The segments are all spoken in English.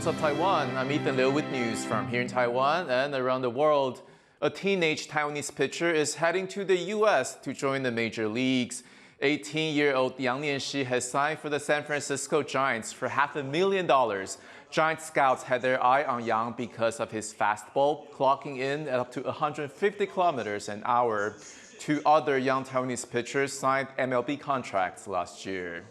What's up, Taiwan? I'm Ethan Liu with news from here in Taiwan and around the world. A teenage Taiwanese pitcher is heading to the U.S. to join the major leagues. 18-year-old Yang Lianxi has signed for the San Francisco Giants for $500,000. Giant scouts had their eye on Yang because of his fastball, clocking in at up to 150 kilometers an hour. Two other young Taiwanese pitchers signed MLB contracts last year.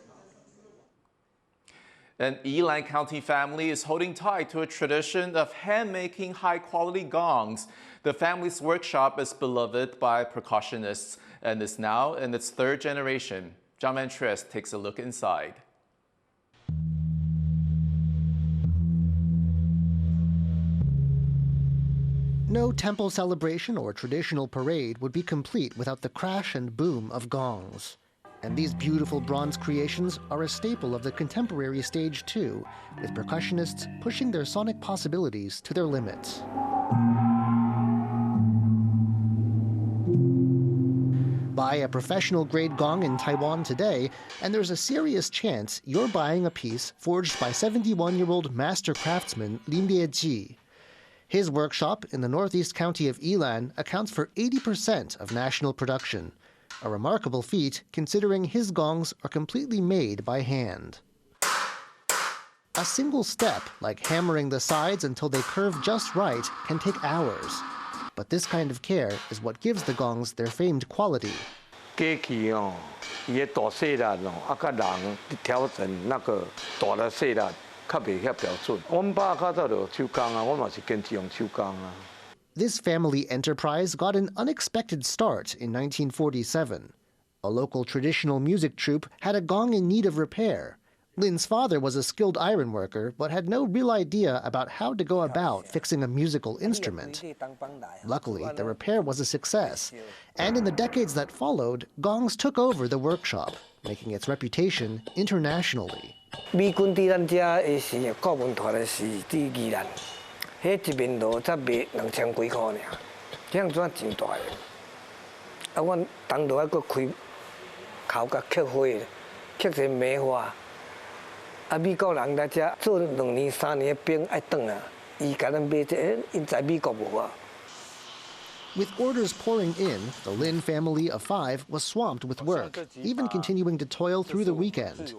An Yilan County family is holding tight to a tradition of hand-making high-quality gongs. The family's workshop is beloved by percussionists and is now in its third generation. Zhang Mantres takes a look inside. No temple celebration or traditional parade would be complete without the crash and boom of gongs. And these beautiful bronze creations are a staple of the contemporary stage too, with percussionists pushing their sonic possibilities to their limits. Buy a professional-grade gong in Taiwan today, and there's a serious chance you're buying a piece forged by 71-year-old master craftsman Lin Lieji. His workshop in the northeast county of Yilan accounts for 80% of national production. A remarkable feat, considering his gongs are completely made by hand. A single step, like hammering the sides until they curve just right, can take hours. But this kind of care is what gives the gongs their famed quality. This family enterprise got an unexpected start in 1947. A local traditional music troupe had a gong in need of repair. Lin's father was a skilled ironworker, but had no real idea about how to go about fixing a musical instrument. Luckily, the repair was a success, and in the decades that followed, gongs took over the workshop, making its reputation internationally. With orders pouring in, the Lin family of 5 was swamped with work, even continuing to toil through the weekend.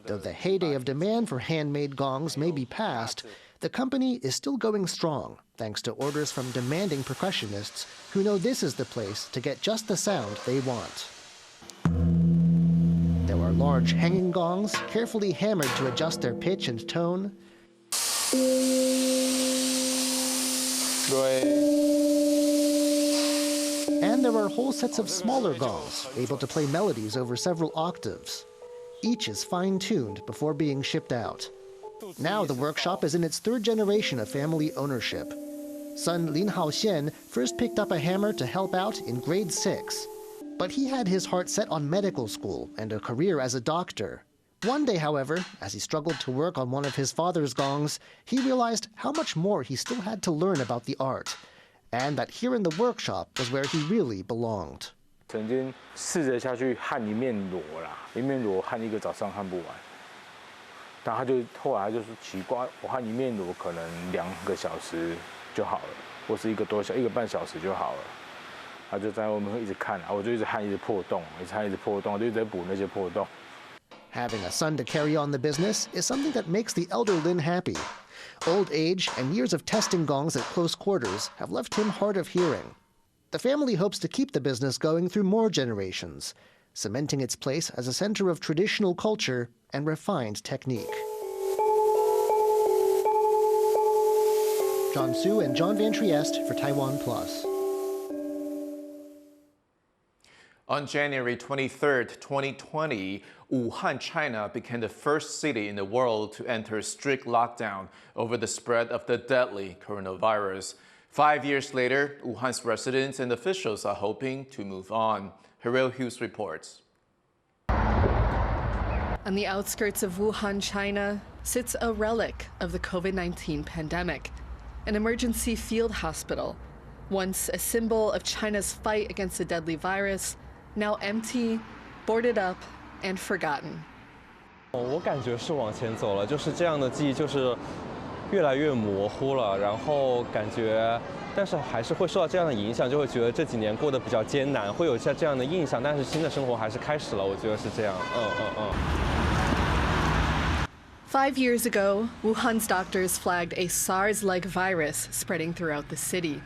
Though the heyday of demand for handmade gongs may be past, the company is still going strong, thanks to orders from demanding percussionists who know this is the place to get just the sound they want. There are large hanging gongs, carefully hammered to adjust their pitch and tone. And there are whole sets of smaller gongs, able to play melodies over several octaves. Each is fine-tuned before being shipped out. Now the workshop is in its third generation of family ownership. Son Lin Haoxian first picked up a hammer to help out in grade 6. But he had his heart set on medical school and a career as a doctor. One day, however, as he struggled to work on one of his father's gongs, he realized how much more he still had to learn about the art, and that here in the workshop was where he really belonged. 曾经试着下去焊一面螺啦，一面螺焊一个早上焊不完。但他就后来就是奇怪，我焊一面螺可能2个小时就好了，或是1个半小时就好了。他就在外面会一直看，我就一直焊，一直破洞，一直焊，一直破洞，就一直在补那些破洞。Having a son to carry on the business is something that makes the elder Lin happy. Old age and years of testing gongs at close quarters have left him hard of hearing. The family hopes to keep the business going through more generations, cementing its place as a center of traditional culture and refined technique. John Su and John Van Trieste for TaiwanPlus. On January 23, 2020, Wuhan, China became the first city in the world to enter strict lockdown over the spread of the deadly coronavirus. 5 years later, Wuhan's residents and officials are hoping to move on. Harel Hughes reports. On the outskirts of Wuhan, China, sits a relic of the COVID-19 pandemic, an emergency field hospital, once a symbol of China's fight against the deadly virus, now empty, boarded up, and forgotten. 我感觉是往前走了，就是这样的记忆，就是越来越模糊了，然后感觉，但是还是会受到这样的影响，就会觉得这几年过得比较艰难，会有一下这样的印象。但是新的生活还是开始了，我觉得是这样。5 years ago, Wuhan's doctors flagged a SARS-like virus spreading throughout the city,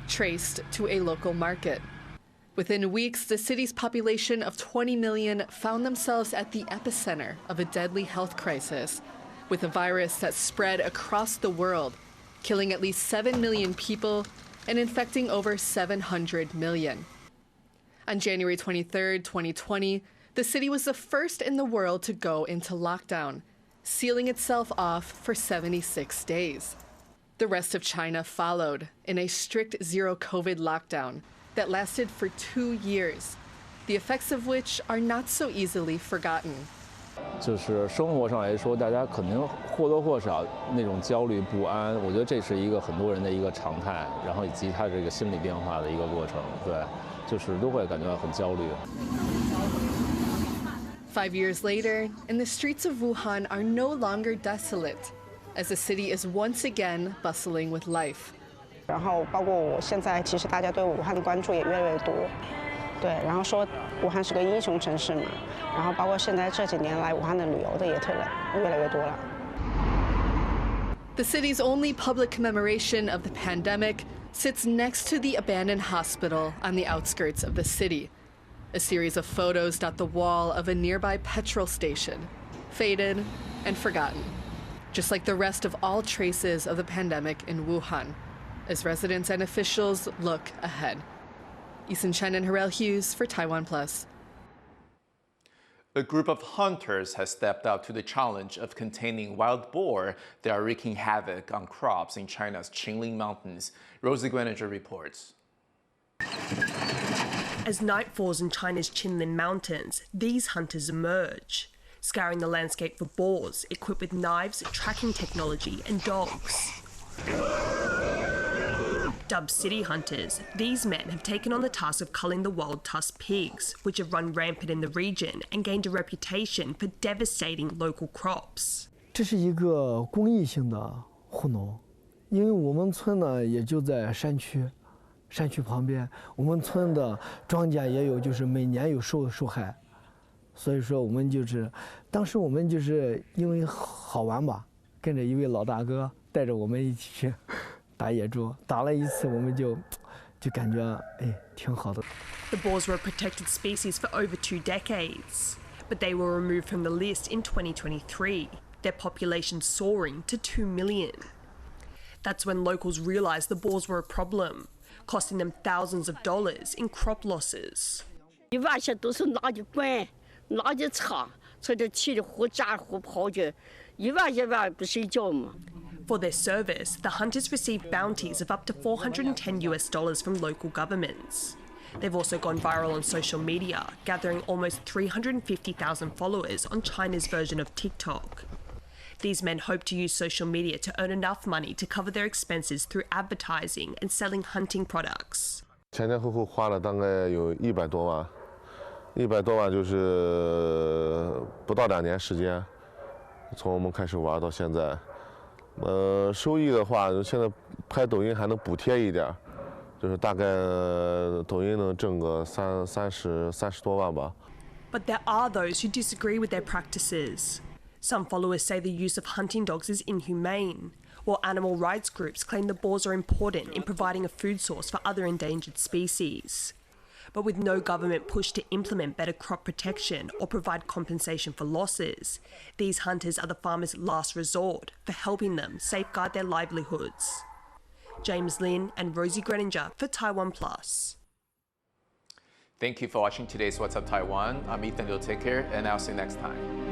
traced to a local market. Within weeks, the city's population of 20 million found themselves at the epicenter of a deadly health crisis, with a virus that spread across the world, killing at least 7 million people and infecting over 700 million. On January 23, 2020, the city was the first in the world to go into lockdown, sealing itself off for 76 days. The rest of China followed in a strict zero-COVID lockdown that lasted for 2 years, the effects of which are not so easily forgotten. 就是生活上来说，大家可能或多或少那种焦虑不安，我觉得这是一个很多人的一个常态，然后以及他这个心理变化的一个过程，对，就是都会感觉到很焦虑。5 years later, and the streets of Wuhan are no longer desolate, as the city is once again bustling with life. 然后包括我现在，其实大家对武汉的关注也越来越多，对，然后说武汉是个英雄城市嘛，然后包括现在这几年来武汉的旅游的也越来越多了。The city's only public commemoration of the pandemic sits next to the abandoned hospital on the outskirts of the city. A series of photos dot the wall of a nearby petrol station, faded and forgotten, just like the rest of all traces of the pandemic in Wuhan, as residents and officials look ahead. Eason Chen and Harel Hughes for TaiwanPlus. A group of hunters has stepped up to the challenge of containing wild boar that are wreaking havoc on crops in China's Qingling Mountains. Rosie Gueninger reports. As night falls in China's Qingling Mountains, these hunters emerge, scouring the landscape for boars equipped with knives, tracking technology, and dogs. Dubbed city hunters, these men have taken on the task of culling the wild tusked pigs, which have run rampant in the region and gained a reputation for devastating local crops. 这是一个公益性的护农，因为我们村呢也就在山区旁边，我们村的庄稼也有，就是每年有受害，所以说我们就是当时我们就是因为好玩吧，跟着一位老大哥带着我们一起去打野猪，打了一次我们就感觉哎挺好的。The boars were a protected species for over 2 decades, but they were removed from the list in 2023, their population soaring to 2 million. That's when locals realized the boars were a problem, costing them thousands of dollars in crop losses. 一晚上都是拿着棍，拿着叉，从这气里胡扎胡跑去，一晚不睡觉嘛。For their service, the hunters received bounties of up to $410 from local governments. They've also gone viral on social media, gathering almost 350,000 followers on China's version of TikTok. These men hope to use social media to earn enough money to cover their expenses through advertising and selling hunting products. 前前后后花了大概有100多万，100多万就是不到2年时间，从我们开始玩到现在。收益的话，现在拍抖音还能补贴一点，就是大概抖音能挣个30多万吧。But there are those who disagree with their practices. Some followers say the use of hunting dogs is inhumane, while animal rights groups claim the boars are important in providing a food source for other endangered species. But with no government push to implement better crop protection or provide compensation for losses, these hunters are the farmers' last resort for helping them safeguard their livelihoods. James Lin and Rosie Gueninger for TaiwanPlus. Thank you for watching today's What's Up Taiwan. I'm Ethan. You'll take care, and I'll see you next time.